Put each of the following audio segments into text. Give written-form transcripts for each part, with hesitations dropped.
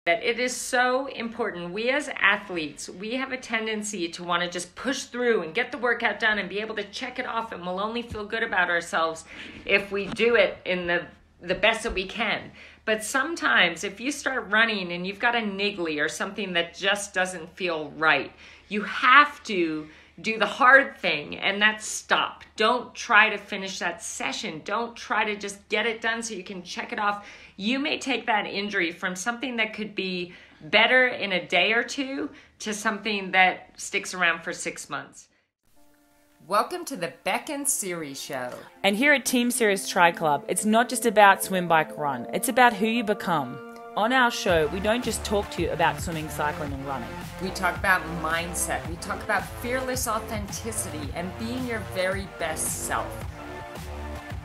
That it is so important. We as athletes, we have a tendency to want to just push through and get the workout done and be able to check it off, and we'll only feel good about ourselves if we do it in the best that we can. But sometimes if you start running and you've got a niggly or something that just doesn't feel right, you have to do the hard thing, and that's stop. Don't try to finish that session. Don't try to just get it done so you can check it off. You may take that injury from something that could be better in a day or two to something that sticks around for 6 months. Welcome to the Bek and Siri show. And here at Team Siri's Tri Club, it's not just about swim, bike, run. It's about who you become. On our show, we don't just talk to you about swimming, cycling and running. We talk about mindset. We talk about fearless authenticity and being your very best self.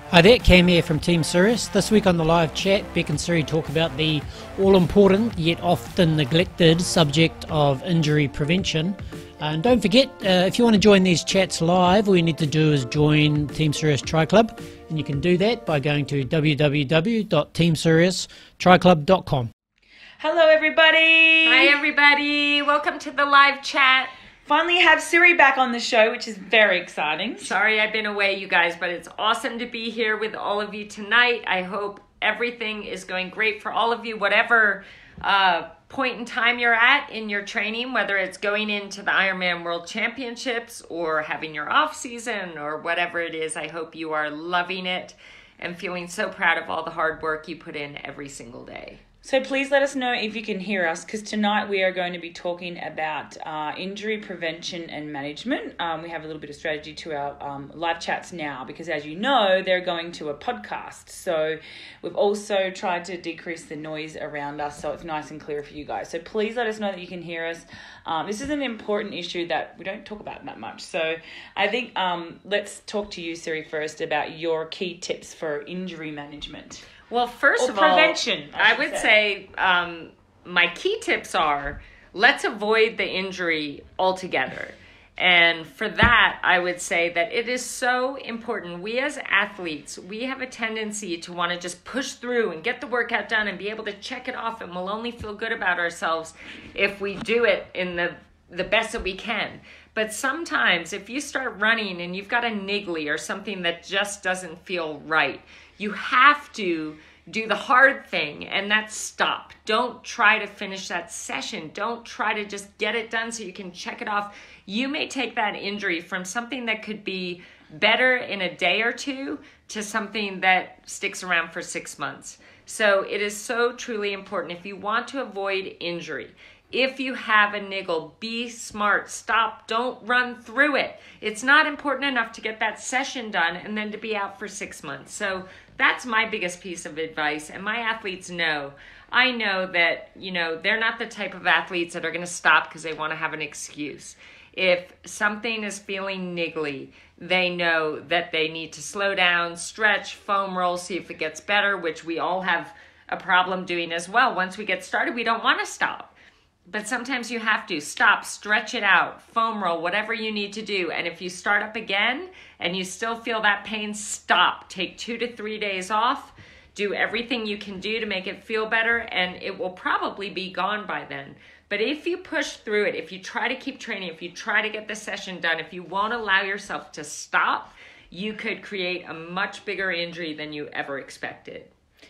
Hi there, Cam here from Team Sirius. This week on the live chat, Bek and Siri talk about the all-important yet often neglected subject of injury prevention. And don't forget, if you want to join these chats live, all you need to do is join Team Sirius Tri Club, and you can do that by going to www.teamsiriustriclub.com. Hello everybody! Hi everybody! Welcome to the live chat. Finally have Siri back on the show, which is very exciting. Sorry I've been away, you guys, but it's awesome to be here with all of you tonight. I hope everything is going great for all of you, whatever point in time you're at in your training, whether it's going into the Ironman World Championships or having your off season or whatever it is. I hope you are loving it and feeling so proud of all the hard work you put in every single day. So please let us know if you can hear us, because tonight we are going to be talking about injury prevention and management. We have a little bit of strategy to our live chats now, because as you know, they're going to a podcast. So we've also tried to decrease the noise around us so it's nice and clear for you guys. So please let us know that you can hear us. This is an important issue that we don't talk about that much. So I think let's talk to you, Siri, first about your key tips for injury management. Well, first of all, prevention, I would say my key tips are, let's avoid the injury altogether. And for that, I would say that it is so important. We as athletes, we have a tendency to want to just push through and get the workout done and be able to check it off, and we'll only feel good about ourselves if we do it in the best that we can. But sometimes if you start running and you've got a niggly or something that just doesn't feel right, you have to do the hard thing, and that's stop. Don't try to finish that session. Don't try to just get it done so you can check it off. You may take that injury from something that could be better in a day or two to something that sticks around for 6 months. So it is so truly important. If you want to avoid injury, if you have a niggle, be smart. Stop. Don't run through it. It's not important enough to get that session done and then to be out for 6 months. So that's my biggest piece of advice. And my athletes know. I know that, they're not the type of athletes that are going to stop because they want to have an excuse. If something is feeling niggly, they know that they need to slow down, stretch, foam roll, see if it gets better, which we all have a problem doing as well. Once we get started, we don't want to stop. But sometimes you have to stop, stretch it out, foam roll, whatever you need to do. And if you start up again and you still feel that pain, stop. Take 2 to 3 days off. Do everything you can do to make it feel better, and it will probably be gone by then. But if you push through it, if you try to keep training, if you try to get the session done, if you won't allow yourself to stop, you could create a much bigger injury than you ever expected.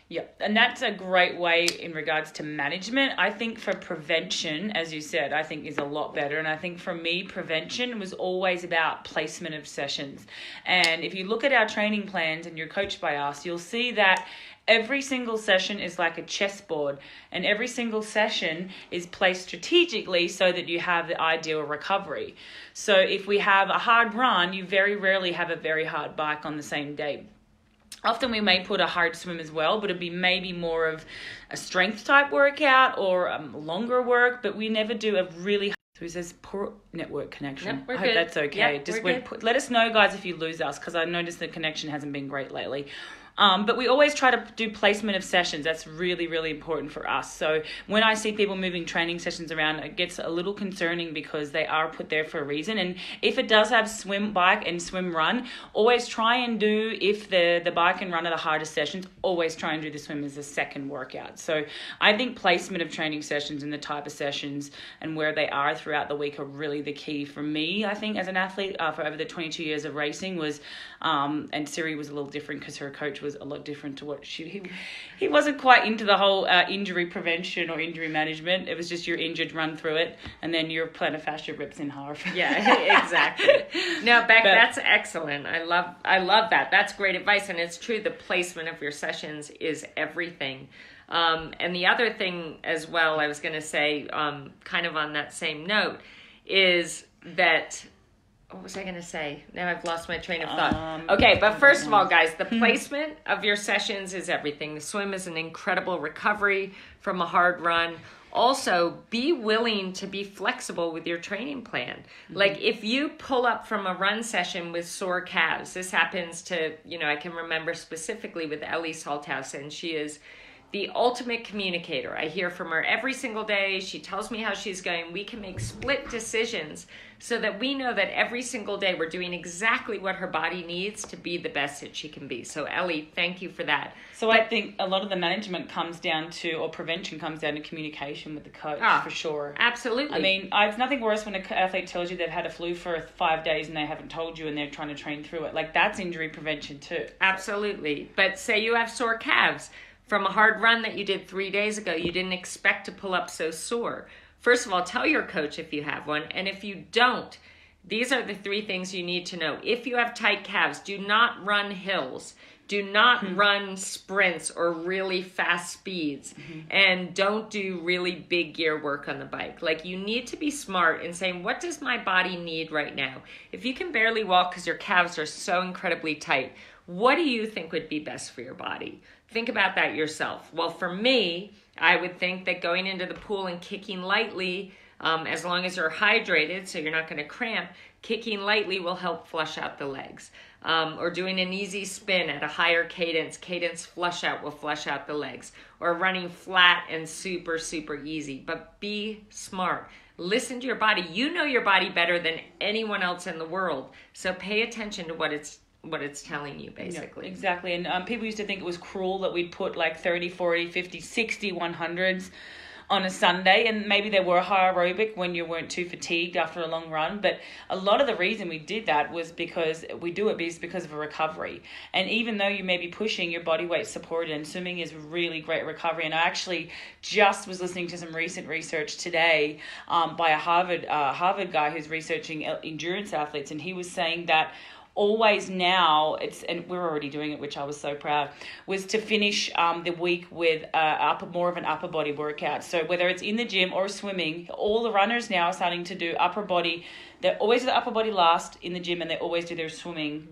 Yeah, and that's a great way in regards to management. I think for prevention, as you said, I think is a lot better. And I think for me, prevention was always about placement of sessions. And if you look at our training plans and you're coached by us, you'll see that every single session is like a chessboard, and every single session is placed strategically so that you have the ideal recovery. So if we have a hard run, you very rarely have a very hard bike on the same day. Often we may put a hard swim as well, but it'd be maybe more of a strength type workout or longer work, but we never do a really hard. So it says poor network connection. Yep, we're I hope good. that's okay. Yep, we're good. Let us know, guys, if you lose us, because I noticed the connection hasn't been great lately. But we always try to do placement of sessions. That's really, really important for us. So when I see people moving training sessions around, it gets a little concerning because they are put there for a reason. And if it does have swim, bike and swim run, always try and do, if the bike and run are the hardest sessions, always try and do the swim as a second workout. So I think placement of training sessions and the type of sessions and where they are throughout the week are really the key for me, I think, as an athlete for over the 22 years of racing was, and Siri was a little different because her coach was a lot different to what he wasn't quite into the whole injury prevention or injury management. It was just you're injured, run through it, and then your plantar fascia rips in half. Yeah, exactly. No, Beck, that's excellent. I love that. That's great advice, and it's true. The placement of your sessions is everything. And the other thing as well, I was going to say, kind of on that same note, is that, what was I going to say? Now I've lost my train of thought. Okay, but first of all, guys, the placement of your sessions is everything. The swim is an incredible recovery from a hard run. Also, be willing to be flexible with your training plan. Like if you pull up from a run session with sore calves, this happens to, I can remember specifically with Ellie Salthouse, and she is the ultimate communicator. I hear from her every single day. She tells me how she's going. We can make split decisions so that we know that every single day we're doing exactly what her body needs to be the best that she can be. So Ellie, thank you for that. So I think a lot of the management comes down to, or prevention comes down to communication with the coach, for sure. Absolutely. I mean, it's nothing worse when an athlete tells you they've had a flu for 5 days and they haven't told you and they're trying to train through it. Like, that's injury prevention too. Absolutely. But say you have sore calves from a hard run that you did 3 days ago, you didn't expect to pull up so sore. First of all, tell your coach if you have one. And if you don't, these are the 3 things you need to know. If you have tight calves, do not run hills. Do not run sprints or really fast speeds. And don't do really big gear work on the bike. Like, you need to be smart in saying, what does my body need right now? If you can barely walk because your calves are so incredibly tight, what do you think would be best for your body? Think about that yourself. Well, for me, I would think that going into the pool and kicking lightly, as long as you're hydrated, so you're not going to cramp, kicking lightly will help flush out the legs. Or doing an easy spin at a higher cadence flush out will flush out the legs. Or running flat and super, super easy. But be smart. Listen to your body. You know your body better than anyone else in the world. So pay attention to what it's telling you, basically. Yeah, exactly. And people used to think it was cruel that we'd put like 30, 40, 50, 60, 100s on a Sunday, and maybe they were high aerobic when you weren't too fatigued after a long run. But a lot of the reason we did that was because because of a recovery. And even though you may be pushing, your body weight supported, and swimming is really great recovery. And I actually just was listening to some recent research today by a Harvard guy who's researching endurance athletes, and he was saying that always now, and we're already doing it, which I was so proud, was to finish the week with more of an upper body workout. So whether it's in the gym or swimming, all the runners now are starting to do upper body. They always do the upper body last in the gym, and they always do their swimming,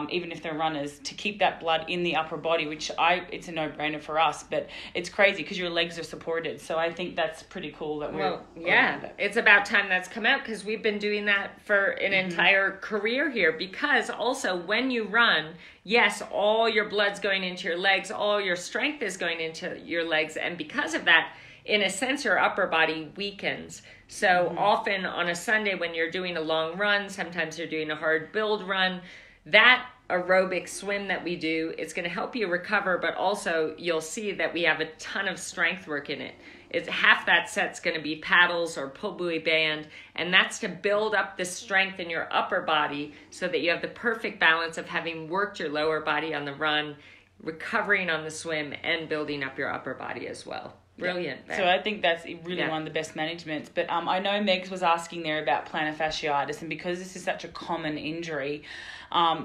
even if they're runners, to keep that blood in the upper body, which it's a no-brainer for us, but it's crazy because your legs are supported. So I think that's pretty cool that we're... Well, yeah, it's about time that's come out, because we've been doing that for an entire career here. Because also when you run, yes, all your blood's going into your legs, all your strength is going into your legs, and because of that, in a sense, your upper body weakens. So often on a Sunday when you're doing a long run, sometimes you're doing a hard build run, that aerobic swim that we do, it's going to help you recover, but also you'll see that we have a ton of strength work in it. It's half that set's going to be paddles or pull buoy band, and that's to build up the strength in your upper body so that you have the perfect balance of having worked your lower body on the run, recovering on the swim, and building up your upper body as well. Brilliant. Yeah. So I think that's really one of the best managements. But I know Megs was asking there about plantar fasciitis, and because this is such a common injury,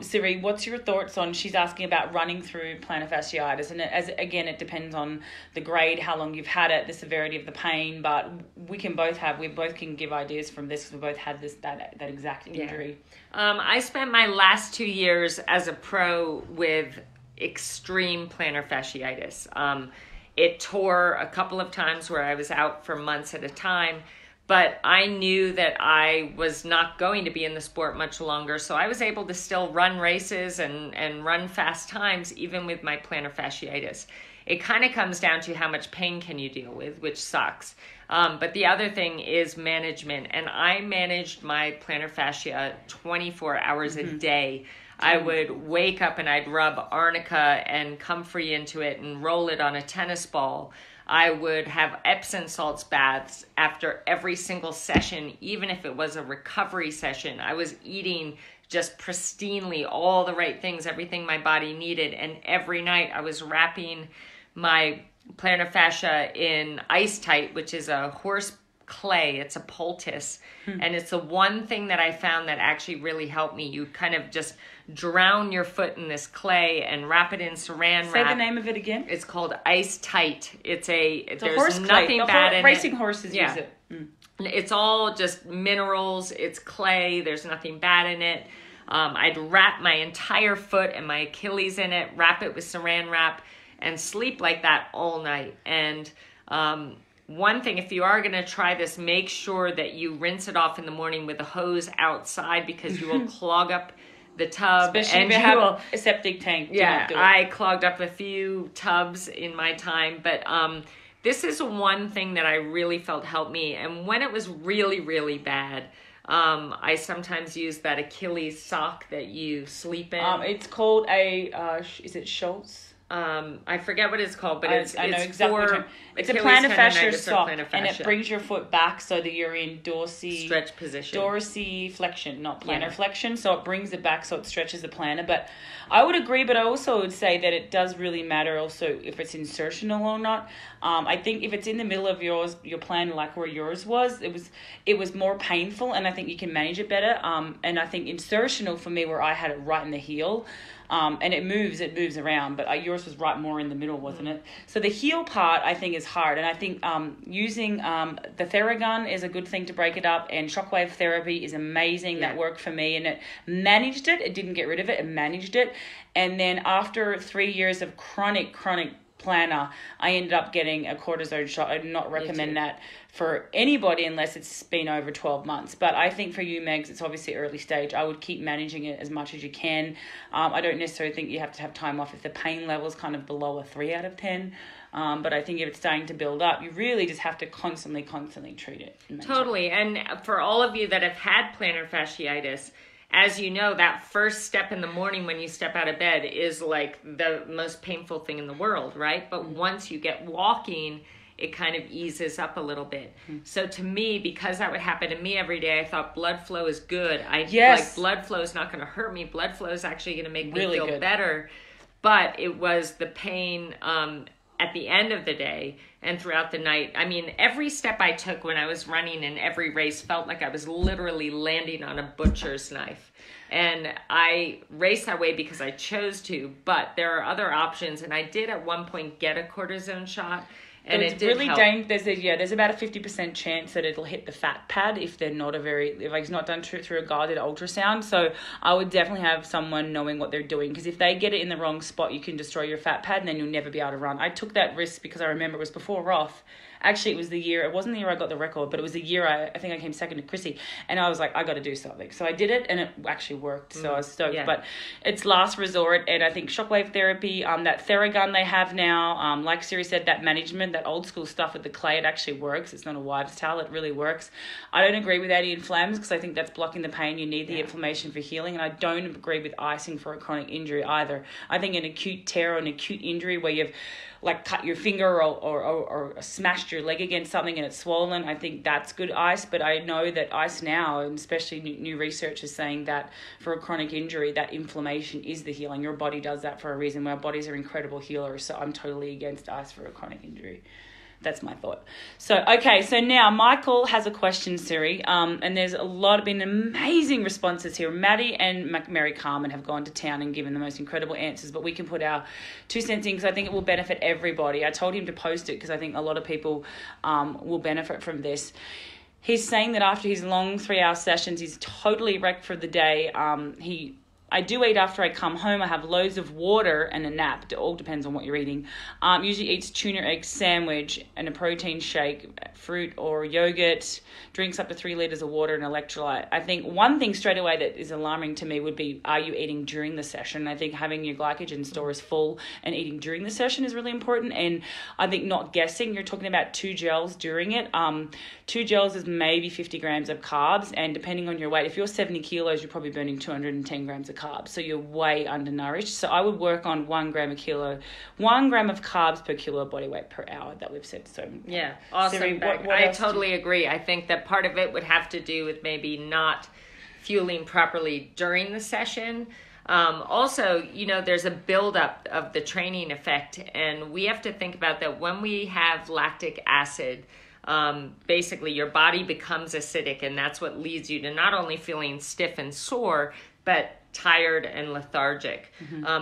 Siri, what's your thoughts on, she's asking about running through plantar fasciitis, and it depends on the grade, how long you've had it, the severity of the pain, but we both can give ideas from this because we both had that exact injury. Yeah. I spent my last 2 years as a pro with extreme plantar fasciitis. It tore a couple of times where I was out for months at a time, But I knew that I was not going to be in the sport much longer, so I was able to still run races and run fast times even with my plantar fasciitis. It kind of comes down to how much pain can you deal with, which sucks. But the other thing is management, and I managed my plantar fascia 24 hours a day. I would wake up and I'd rub arnica and comfrey into it and roll it on a tennis ball. I would have Epsom Salts baths after every single session, even if it was a recovery session. I was eating just pristinely all the right things, everything my body needed. And every night I was wrapping my plantar fascia in Ice Tight, which is a horse clay. It's a poultice. And it's the one thing that I found that actually really helped me. You kind of just drown your foot in this clay and wrap it in saran wrap. Say the name of it again. It's called Ice Tight. It's there's horse nothing clay. bad in it. Racing horses use it. It's all just minerals. It's clay. There's nothing bad in it. I'd wrap my entire foot and my Achilles in it, wrap it with saran wrap, and sleep like that all night. And one thing, if you are going to try this, make sure that you rinse it off in the morning with a hose outside, because you will clog up the tub. Especially if you have a septic tank. Yeah, I clogged up a few tubs in my time. But this is one thing that I really felt helped me. And when it was really, really bad, I sometimes use that Achilles sock that you sleep in. It's called is it Schultz? I forget what it's called, but I know exactly for it's a plantar fascia sock, and it brings your foot back so that you're in stretch position, dorsiflexion, not plantar flexion. So it brings it back so it stretches the plantar. But I would agree, but I also would say that it does really matter also if it's insertional or not. I think if it's in the middle of your plantar, like where yours was, it was more painful, and I think you can manage it better. And I think insertional for me, where I had it right in the heel. And it moves around, but yours was right more in the middle, wasn't it? So the heel part, I think, is hard. And I think using the Theragun is a good thing to break it up, and shockwave therapy is amazing. Yeah. That worked for me, and it managed it. It didn't get rid of it. It managed it. And then after 3 years of chronic plantar, I ended up getting a cortisone shot. I do not recommend that for anybody unless it's been over 12 months. But I think for you, Megs, it's obviously early stage. I would keep managing it as much as you can. I don't necessarily think you have to have time off if the pain level is kind of below a 3 out of 10. But I think if it's starting to build up, you really just have to constantly treat it. Totally. And for all of you that have had plantar fasciitis, as you know, that first step in the morning when you step out of bed is like the most painful thing in the world, right? But once you get walking, it kind of eases up a little bit. So to me, because that would happen to me every day, I thought blood flow is good. Like blood flow is not going to hurt me. Blood flow is actually going to make me feel better. But it was the pain at the end of the day and throughout the night. I mean, every step I took when I was running in every race felt like I was literally landing on a butcher's knife. And I raced that way because I chose to, but there are other options. And I did at one point get a cortisone shot. And it's really dangerous. There's about a 50% chance that it'll hit the fat pad if they're not if it's not done through a guided ultrasound. So I would definitely have someone knowing what they're doing, because if they get it in the wrong spot, you can destroy your fat pad and then you'll never be able to run. I took that risk because I remember it was before Roth. Actually, it wasn't the year I got the record, but it was the year I think I came second to Chrissy. And I was like, I got to do something. So I did it, and it actually worked. So I was stoked. Yeah. But it's last resort, and I think shockwave therapy, that Theragun they have now, like Siri said, that management, that old school stuff with the clay, it actually works. It's not a wives' towel. It really works. I don't agree with anti-inflams because I think that's blocking the pain. You need the inflammation for healing. And I don't agree with icing for a chronic injury either. I think an acute tear or an acute injury where you've like cut your finger or smashed your leg against something and it's swollen, I think that's good ice. But I know that ice now, and especially new research is saying that for a chronic injury, that inflammation is the healing. Your body does that for a reason. Our bodies are incredible healers, so I'm totally against ice for a chronic injury. That's my thought. So now Michael has a question, Siri, and there's been amazing responses here. Maddie and Mary Carmen have gone to town and given the most incredible answers, but we can put our 2 cents in because I think it will benefit everybody. I told him to post it because I think a lot of people will benefit from this. He's saying that after his long 3-hour sessions, he's totally wrecked for the day. He I do eat after I come home. I have loads of water and a nap. It all depends on what you're eating. Usually eats tuna egg sandwich and a protein shake, fruit or yogurt, drinks up to 3 liters of water and electrolyte. I think one thing straight away that is alarming to me would be, are you eating during the session? I think having your glycogen stores full and eating during the session is really important. And I think not guessing, you're talking about 2 gels during it. 2 gels is maybe 50 grams of carbs, and depending on your weight, if you're 70 kilos, you're probably burning 210 grams of carbs, so you're way undernourished. So I would work on 1 gram of carbs per kilo of body weight per hour that we've said. So yeah, awesome. Siri, what I totally agree. I think that part of it would have to do with maybe not fueling properly during the session. Also, there's a buildup of the training effect, and we have to think about that when we have lactic acid. Basically your body becomes acidic, and that's what leads you to not only feeling stiff and sore, but tired and lethargic.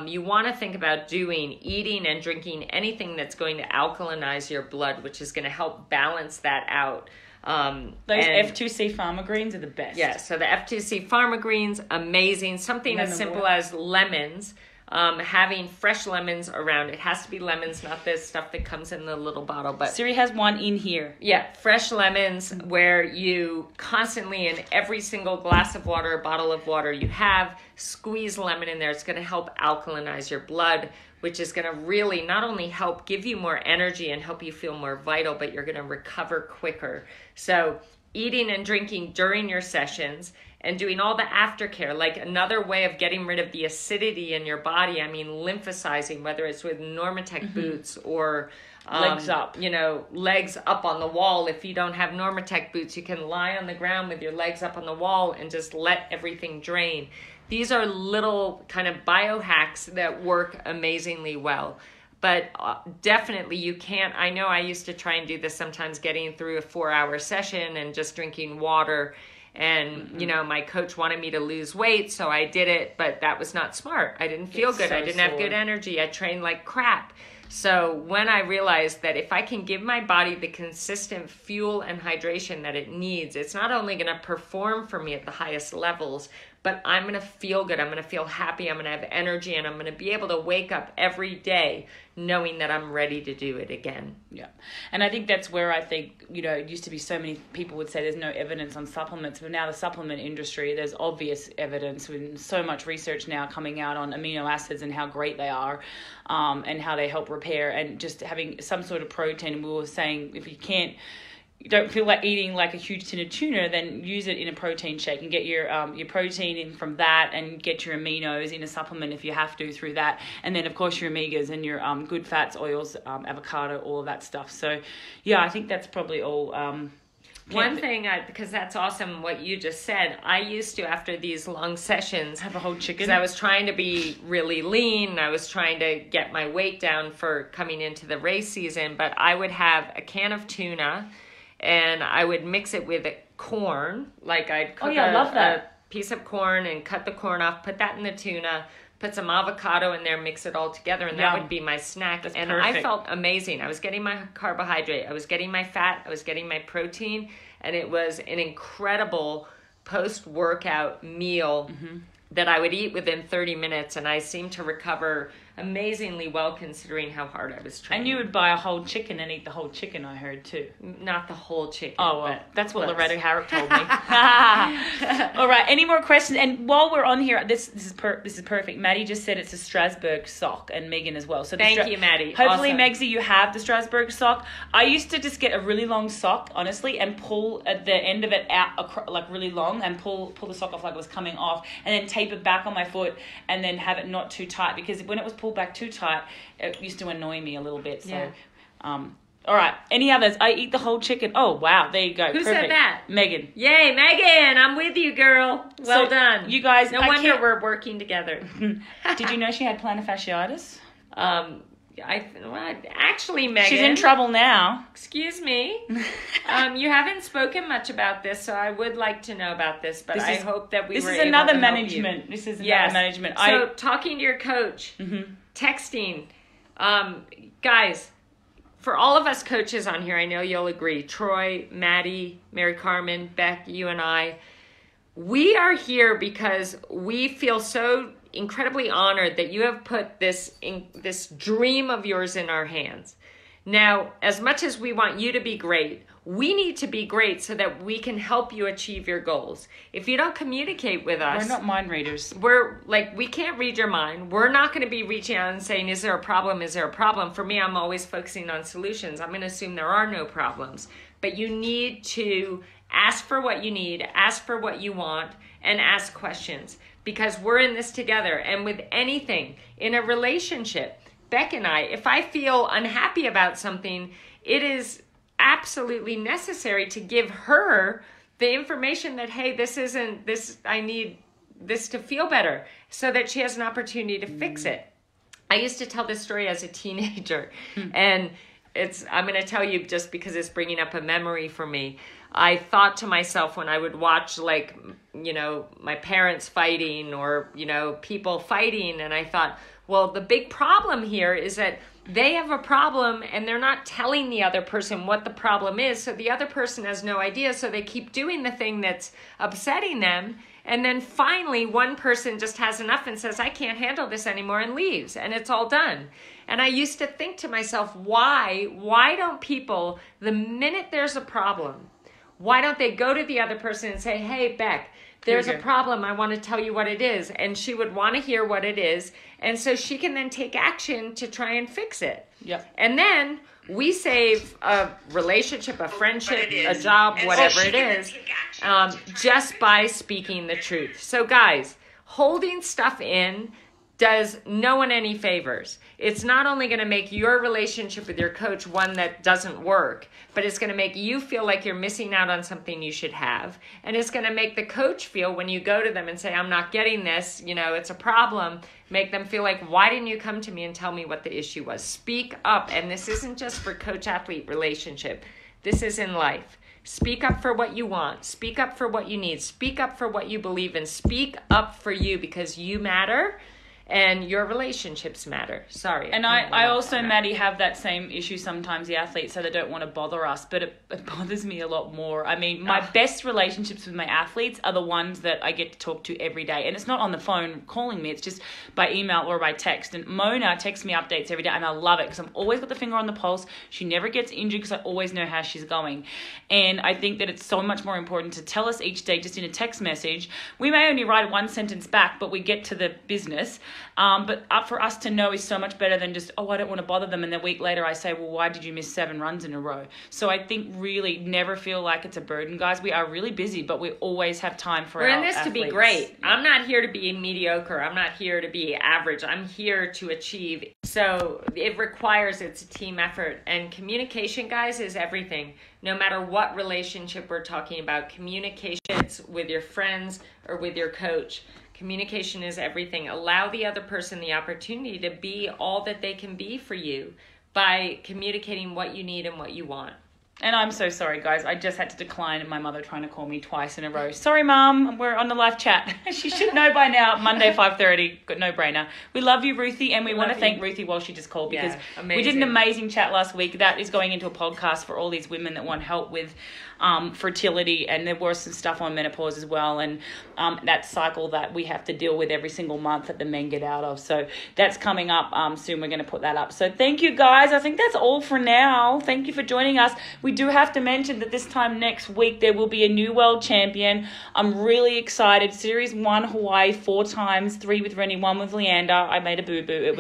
You want to think about eating and drinking anything that's going to alkalinize your blood, which is going to help balance that out. Those F2C Pharma greens are the best. Yeah, so the F2C Pharma greens, amazing. Something as simple as lemons. Having fresh lemons around. It has to be lemons, not this stuff that comes in the little bottle. But Siri has one in here. Yeah, fresh lemons, where you constantly, in every single glass of water, bottle of water you have, squeeze lemon in there. It's going to help alkalinize your blood, which is going to really not only help give you more energy and help you feel more vital, but you're going to recover quicker. So eating and drinking during your sessions, and doing all the aftercare, like another way of getting rid of the acidity in your body. I mean, lymphocyzing, whether it's with Normatec boots or legs up. Legs up on the wall. If you don't have Normatec boots, you can lie on the ground with your legs up on the wall and just let everything drain. These are little kind of biohacks that work amazingly well. But definitely you can't. I know I used to try and do this sometimes, getting through a 4-hour session and just drinking water. And, my coach wanted me to lose weight, so I did it, but that was not smart. I didn't feel good. I didn't have good energy. I trained like crap. So when I realized that if I can give my body the consistent fuel and hydration that it needs, it's not only going to perform for me at the highest levels, but I'm going to feel good. I'm going to feel happy. I'm going to have energy, and I'm going to be able to wake up every day knowing that I'm ready to do it again. Yeah. And I think that's where it used to be so many people would say there's no evidence on supplements, but now the supplement industry, there's obvious evidence with so much research now coming out on amino acids and how great they are, and how they help repair, and just having some sort of protein. We were saying if you don't feel like eating like a huge tin of tuna, then use it in a protein shake and get your protein in from that, and get your aminos in a supplement if you have to through that. And then, of course, your omegas and your good fats, oils, avocado, all of that stuff. So, yeah, I think that's probably all. One thing, because that's awesome what you just said, I used to, after these long sessions, have a whole chicken. Because I was trying to be really lean. I was trying to get my weight down for coming into the race season. But I would have a can of tuna, and I would mix it with corn. Like I'd cook a piece of corn and cut the corn off, put that in the tuna, put some avocado in there, mix it all together, and that would be my snack. That's perfect. I felt amazing. I was getting my carbohydrate, I was getting my fat, I was getting my protein, and it was an incredible post-workout meal that I would eat within 30 minutes, and I seemed to recover amazingly well considering how hard I was training. And you would buy a whole chicken and eat the whole chicken, I heard, too. Not the whole chicken. Oh, well, that's what Loretta Harrop told me. All right, any more questions? And while we're on here, this is perfect. Maddie just said it's a Strasbourg sock, and Megan as well. So thank you, Maddie. Hopefully, awesome. Megsy, you have the Strasbourg sock. I used to just get a really long sock, honestly, and pull at the end of it out like really long, and pull the sock off like it was coming off, and then tape it back on my foot, and then have it not too tight, because when it was pulled back too tight, it used to annoy me a little bit. So, all right. Any others? I eat the whole chicken. Oh, wow. There you go. Who Perfect. said that? Megan. Yay, Megan. I'm with you, girl. Well done. You guys. No wonder we're working together. Did you know she had plantar fasciitis? Actually, Megan. She's in trouble now. Excuse me. You haven't spoken much about this, so I would like to know about this, but I hope that This is another management. This is another management. So talking to your coach, texting. Guys, for all of us coaches on here, I know you'll agree, Troy, Maddie, Mary Carmen, Beck, you and I, we are here because we feel so incredibly honored that you have put this dream of yours in our hands. Now, as much as we want you to be great, we need to be great so that we can help you achieve your goals. If you don't communicate with us... We're not mind readers. We can't read your mind. We're not going to be reaching out and saying, is there a problem? Is there a problem? For me, I'm always focusing on solutions. I'm going to assume there are no problems. But you need to ask for what you need, ask for what you want, and ask questions. Because we're in this together. And with anything, in a relationship... Beck and I, if I feel unhappy about something, it is absolutely necessary to give her the information that, hey, I need this to feel better, so that she has an opportunity to fix it. I used to tell this story as a teenager, and I'm going to tell you just because it's bringing up a memory for me. I thought to myself when I would watch, my parents fighting or, people fighting, and I thought, well, the big problem here is that they have a problem and they're not telling the other person what the problem is. So the other person has no idea. So they keep doing the thing that's upsetting them. And then finally, one person just has enough and says, I can't handle this anymore, and leaves. And it's all done. And I used to think to myself, why don't people, the minute there's a problem, why don't they go to the other person and say, hey, Beck, there's a problem. I want to tell you what it is. And she would want to hear what it is. And so she can then take action to try and fix it. Yep. And then we save a relationship, a friendship, a job, whatever it is, just by speaking the truth. So guys, holding stuff in does no one any favors. It's not only going to make your relationship with your coach one that doesn't work, but it's going to make you feel like you're missing out on something you should have. And it's going to make the coach feel, when you go to them and say, I'm not getting this, it's a problem, make them feel like, why didn't you come to me and tell me what the issue was? Speak up. And this isn't just for coach-athlete relationship. This is in life. Speak up for what you want. Speak up for what you need. Speak up for what you believe in. Speak up for you, because you matter. And your relationships matter. Sorry. And I also, Maddie, have that same issue sometimes, the athletes, so they don't want to bother us, but it bothers me a lot more. I mean, my best relationships with my athletes are the ones that I get to talk to every day. And it's not on the phone calling me. It's just by email or by text. And Mona texts me updates every day, and I love it because I've always got the finger on the pulse. She never gets injured because I always know how she's going. And I think that it's so much more important to tell us each day just in a text message. We may only write one sentence back, but we get to the business. But for us to know is so much better than just, I don't want to bother them. And then a week later I say, well, why did you miss 7 runs in a row? So I think really never feel like it's a burden, guys. We are really busy, but we always have time for our athletes. We're in this to be great. Yeah. I'm not here to be mediocre. I'm not here to be average. I'm here to achieve. So it requires, it's a team effort. And communication, guys, is everything. No matter what relationship we're talking about, communications with your friends or with your coach. Communication is everything. Allow the other person the opportunity to be all that they can be for you by communicating what you need and what you want. And I'm so sorry, guys. I just had to decline my mother trying to call me twice in a row. Sorry, Mum. We're on the live chat. She should know by now. Monday, 5:30. Good no-brainer. We love you, Ruthie, and we want to thank Ruthie while she just called, because we did an amazing chat last week. That is going into a podcast for all these women that want help with fertility, and there was some stuff on menopause as well, and that cycle that we have to deal with every single month that the men get out of. So that's coming up soon. We're going to put that up. So thank you, guys. I think that's all for now. Thank you for joining us. We do have to mention that this time next week there will be a new world champion. I'm really excited. Series 1 Hawaii 4 times, 3 with Rennie, 1 with Leander. I made a boo-boo.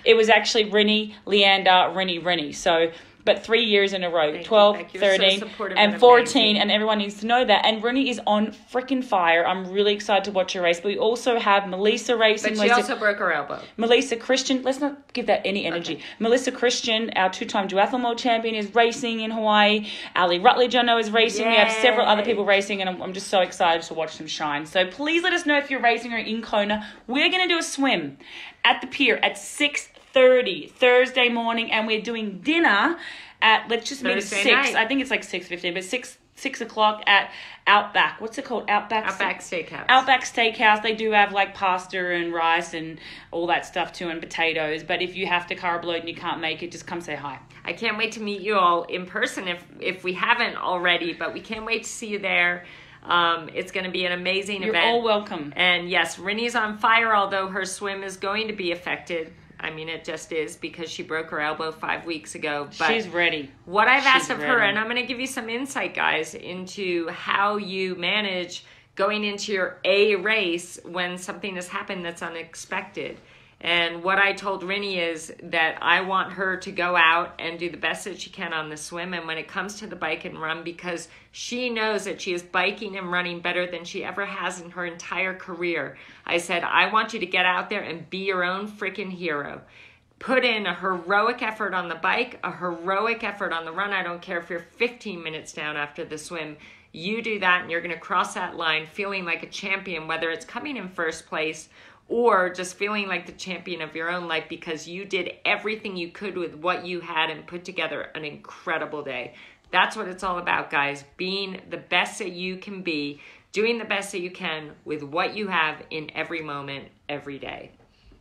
It was actually Rennie, Leander, Rennie. So but 3 years in a row, 12, 13, and 14, and everyone needs to know that. And Rennie is on freaking fire. I'm really excited to watch her race. But we also have Melissa racing. But she also broke her elbow. Melissa Christian, let's not give that any energy. Okay. Melissa Christian, our 2-time duathlon world champion, is racing in Hawaii. Ali Rutledge, I know, is racing. Yay. We have several other people racing, and I'm just so excited to watch them shine. So please let us know if you're racing or in Kona. We're going to do a swim at the pier at 6:30 Thursday morning, and we're doing dinner at, let's just meet at 6. Night. I think it's like 6:15, but 6 o'clock at Outback. What's it called? Outback Steakhouse. Outback Steakhouse. They do have like pasta and rice and all that stuff too, and potatoes. But if you have to carb load and you can't make it, just come say hi. I can't wait to meet you all in person if we haven't already, but we can't wait to see you there. It's going to be an amazing You're event. all welcome. And yes, Rinny's on fire, although her swim is going to be affected. I mean, it just is because she broke her elbow 5 weeks ago. But she's ready. What I've asked of her, and I'm going to give you some insight, guys, into how you manage going into your A race when something has happened that's unexpected. And what I told Rinny is that I want her to go out and do the best that she can on the swim. And when it comes to the bike and run, because she knows that she is biking and running better than she ever has in her entire career, I said, I want you to get out there and be your own freaking hero. Put in a heroic effort on the bike, a heroic effort on the run. I don't care if you're 15 minutes down after the swim. You do that and you're going to cross that line feeling like a champion, whether it's coming in first place or just feeling like the champion of your own life because you did everything you could with what you had and put together an incredible day. That's what it's all about, guys. Being the best that you can be, doing the best that you can with what you have in every moment, every day.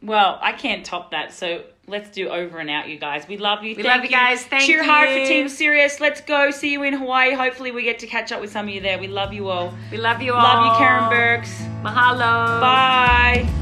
Well, I can't top that, so let's do over and out, you guys. We love you. We love you guys. Thank you. Cheer hard for Team Sirius. Let's go. See you in Hawaii. Hopefully we get to catch up with some of you there. We love you all. We love you all. Love you, Karen Burks. Mahalo. Bye.